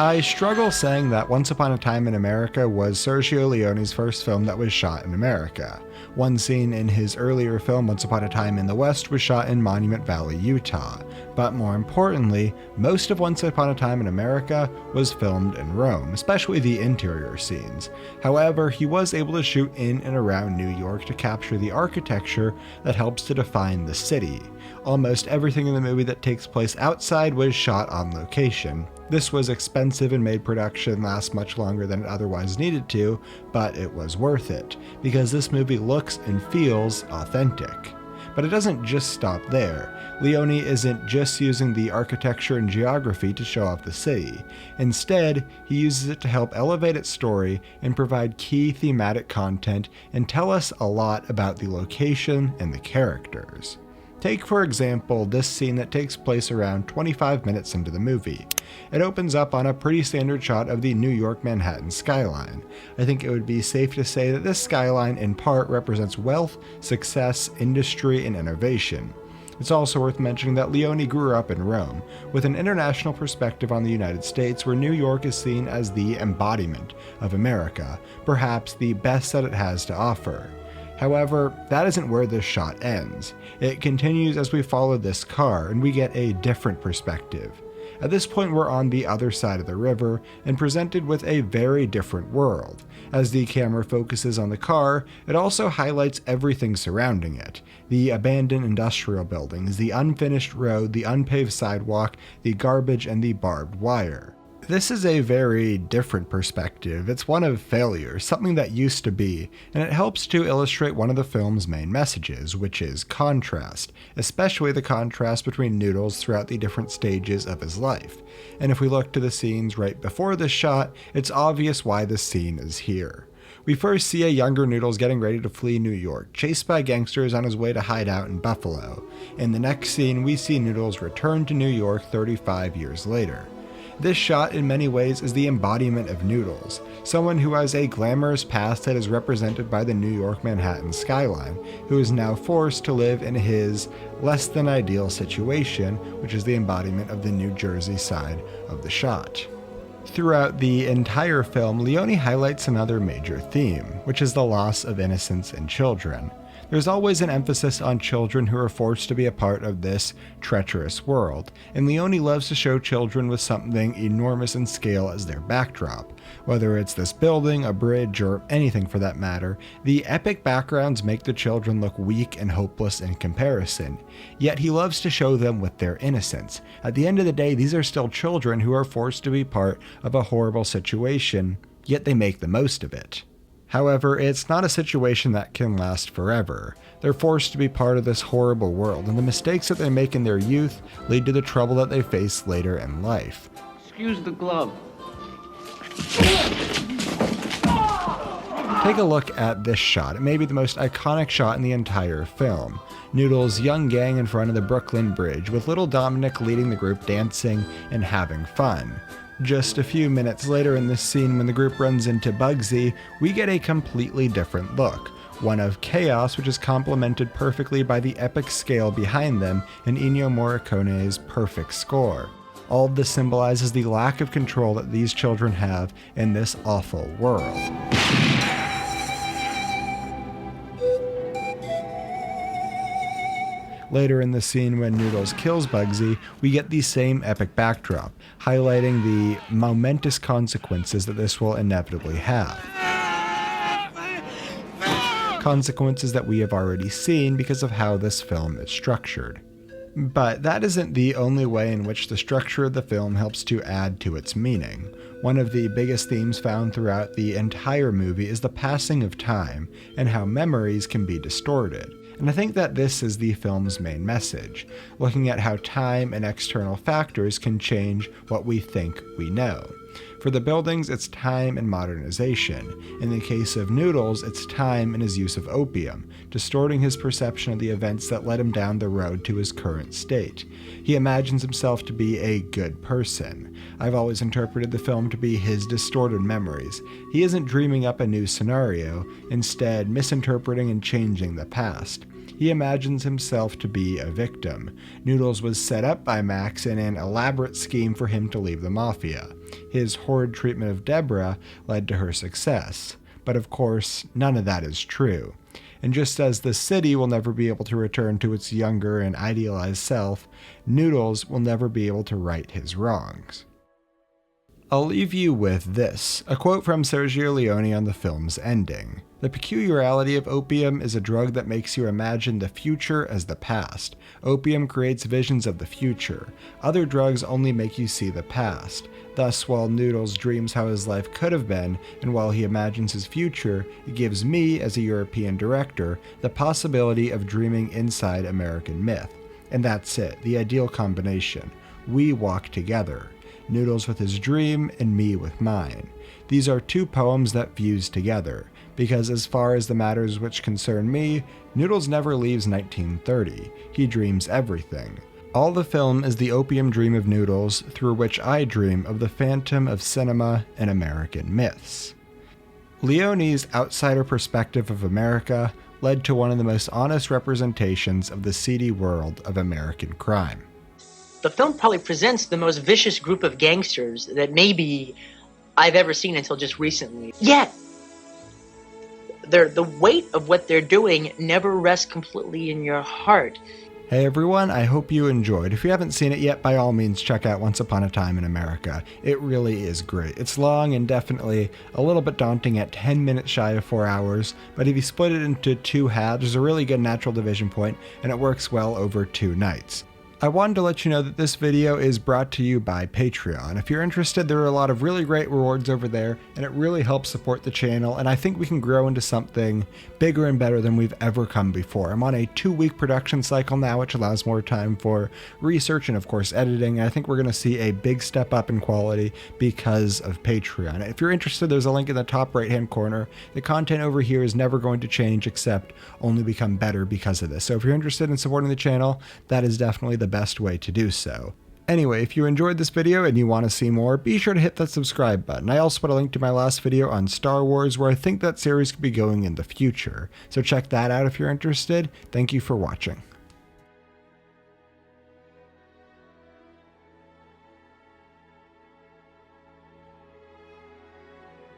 I struggle saying that Once Upon a Time in America was Sergio Leone's first film that was shot in America. One scene in his earlier film, Once Upon a Time in the West, was shot in Monument Valley, Utah. But more importantly, most of Once Upon a Time in America was filmed in Rome, especially the interior scenes. However, he was able to shoot in and around New York to capture the architecture that helps to define the city. Almost everything in the movie that takes place outside was shot on location. This was expensive and made production last much longer than it otherwise needed to, but it was worth it, because this movie looks and feels authentic. But it doesn't just stop there. Leone isn't just using the architecture and geography to show off the city. Instead, he uses it to help elevate its story and provide key thematic content and tell us a lot about the location and the characters. Take, for example, this scene that takes place around 25 minutes into the movie. It opens up on a pretty standard shot of the New York Manhattan skyline. I think it would be safe to say that this skyline in part represents wealth, success, industry, and innovation. It's also worth mentioning that Leone grew up in Rome, with an international perspective on the United States where New York is seen as the embodiment of America, perhaps the best that it has to offer. However, that isn't where this shot ends. It continues as we follow this car and we get a different perspective. At this point, we're on the other side of the river and presented with a very different world. As the camera focuses on the car, it also highlights everything surrounding it. The abandoned industrial buildings, the unfinished road, the unpaved sidewalk, the garbage, and the barbed wire. This is a very different perspective. It's one of failure, something that used to be, and it helps to illustrate one of the film's main messages, which is contrast, especially the contrast between Noodles throughout the different stages of his life. And if we look to the scenes right before this shot, it's obvious why this scene is here. We first see a younger Noodles getting ready to flee New York, chased by gangsters on his way to hide out in Buffalo. In the next scene, we see Noodles return to New York 35 years later. This shot in many ways is the embodiment of Noodles, someone who has a glamorous past that is represented by the New York Manhattan skyline, who is now forced to live in his less than ideal situation, which is the embodiment of the New Jersey side of the shot. Throughout the entire film, Leone highlights another major theme, which is the loss of innocence in children. There's always an emphasis on children who are forced to be a part of this treacherous world, and Leone loves to show children with something enormous in scale as their backdrop. Whether it's this building, a bridge, or anything for that matter, the epic backgrounds make the children look weak and hopeless in comparison, yet he loves to show them with their innocence. At the end of the day, these are still children who are forced to be part of a horrible situation, yet they make the most of it. However, it's not a situation that can last forever. They're forced to be part of this horrible world, and the mistakes that they make in their youth lead to the trouble that they face later in life. Excuse the glove. Take a look at this shot. It may be the most iconic shot in the entire film. Noodles' young gang in front of the Brooklyn Bridge, with little Dominic leading the group dancing and having fun. Just a few minutes later in this scene, when the group runs into Bugsy, we get a completely different look. One of chaos, which is complemented perfectly by the epic scale behind them and Ennio Morricone's perfect score. All of this symbolizes the lack of control that these children have in this awful world. Later in the scene, when Noodles kills Bugsy, we get the same epic backdrop, highlighting the momentous consequences that this will inevitably have. Consequences that we have already seen because of how this film is structured. But that isn't the only way in which the structure of the film helps to add to its meaning. One of the biggest themes found throughout the entire movie is the passing of time and how memories can be distorted. And I think that this is the film's main message, looking at how time and external factors can change what we think we know. For the buildings, it's time and modernization. In the case of Noodles, it's time and his use of opium, distorting his perception of the events that led him down the road to his current state. He imagines himself to be a good person. I've always interpreted the film to be his distorted memories. He isn't dreaming up a new scenario, instead misinterpreting and changing the past. He imagines himself to be a victim. Noodles was set up by Max in an elaborate scheme for him to leave the mafia. His horrid treatment of Deborah led to her success. But of course, none of that is true. And just as the city will never be able to return to its younger and idealized self, Noodles will never be able to right his wrongs. I'll leave you with this, a quote from Sergio Leone on the film's ending. "The peculiarity of opium is a drug that makes you imagine the future as the past. Opium creates visions of the future. Other drugs only make you see the past. Thus, while Noodles dreams how his life could have been, and while he imagines his future, it gives me, as a European director, the possibility of dreaming inside American myth. And that's it, the ideal combination. We walk together. Noodles with his dream, and me with mine. These are two poems that fuse together, because as far as the matters which concern me, Noodles never leaves 1930. He dreams everything. All the film is the opium dream of Noodles, through which I dream of the phantom of cinema and American myths." Leone's outsider perspective of America led to one of the most honest representations of the seedy world of American crime. The film probably presents the most vicious group of gangsters that maybe I've ever seen until just recently. Yet, the weight of what they're doing never rests completely in your heart. Hey everyone, I hope you enjoyed. If you haven't seen it yet, by all means check out Once Upon a Time in America. It really is great. It's long and definitely a little bit daunting at 10 minutes shy of 4 hours, but if you split it into two halves, there's a really good natural division point, and it works well over 2 nights. I wanted to let you know that this video is brought to you by Patreon. If you're interested, there are a lot of really great rewards over there, and it really helps support the channel, and I think we can grow into something bigger and better than we've ever come before. I'm on a 2-week production cycle now, which allows more time for research and of course editing, and I think we're going to see a big step up in quality because of Patreon. If you're interested, there's a link in the top right hand corner. The content over here is never going to change except only become better because of this. So if you're interested in supporting the channel, that is definitely the best way to do so. Anyway, if you enjoyed this video and you want to see more, be sure to hit that subscribe button. I also put a link to my last video on Star Wars, where I think that series could be going in the future. So check that out if you're interested. Thank you for watching.